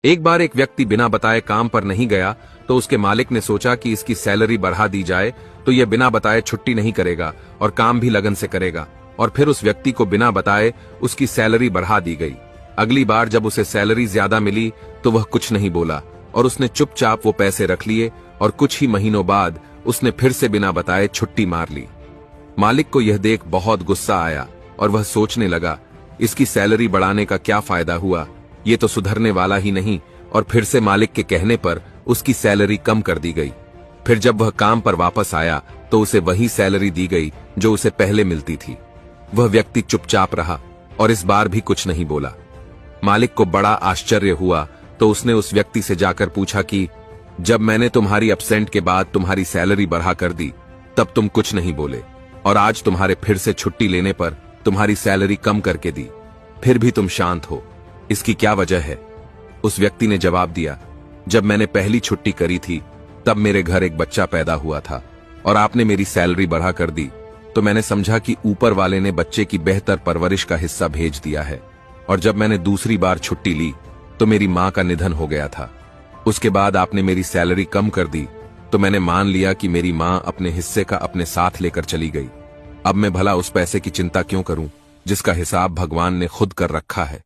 एक बार एक व्यक्ति बिना बताए काम पर नहीं गया तो उसके मालिक ने सोचा कि इसकी सैलरी बढ़ा दी जाए तो यह बिना बताए छुट्टी नहीं करेगा और काम भी लगन से करेगा। और फिर उस व्यक्ति को बिना बताए उसकी सैलरी बढ़ा दी गई। अगली बार जब उसे सैलरी ज्यादा मिली तो वह कुछ नहीं बोला और उसने चुपचाप वो पैसे रख लिए और कुछ ही महीनों बाद उसने फिर से बिना बताए छुट्टी मार ली। मालिक को यह देख बहुत गुस्सा आया और वह सोचने लगा, इसकी सैलरी बढ़ाने का क्या फायदा हुआ, ये तो सुधरने वाला ही नहीं। और फिर से मालिक के कहने पर उसकी सैलरी कम कर दी गई। फिर जब वह काम पर वापस आया तो उसे वही सैलरी दी गई जो उसे पहले मिलती थी। वह व्यक्ति चुपचाप रहा और इस बार भी कुछ नहीं बोला। मालिक को बड़ा आश्चर्य हुआ तो उसने उस व्यक्ति से जाकर पूछा कि जब मैंने तुम्हारी एब्सेंट के बाद तुम्हारी सैलरी बढ़ा कर दी तब तुम कुछ नहीं बोले, और आज तुम्हारे फिर से छुट्टी लेने पर तुम्हारी सैलरी कम करके दी, फिर भी तुम शांत हो, इसकी क्या वजह है? उस व्यक्ति ने जवाब दिया, जब मैंने पहली छुट्टी करी थी तब मेरे घर एक बच्चा पैदा हुआ था और आपने मेरी सैलरी बढ़ा कर दी तो मैंने समझा कि ऊपर वाले ने बच्चे की बेहतर परवरिश का हिस्सा भेज दिया है। और जब मैंने दूसरी बार छुट्टी ली तो मेरी मां का निधन हो गया था। उसके बाद आपने मेरी सैलरी कम कर दी तो मैंने मान लिया कि मेरी मां अपने हिस्से का अपने साथ लेकर चली गई। अब मैं भला उस पैसे की चिंता क्यों करूं जिसका हिसाब भगवान ने खुद कर रखा है।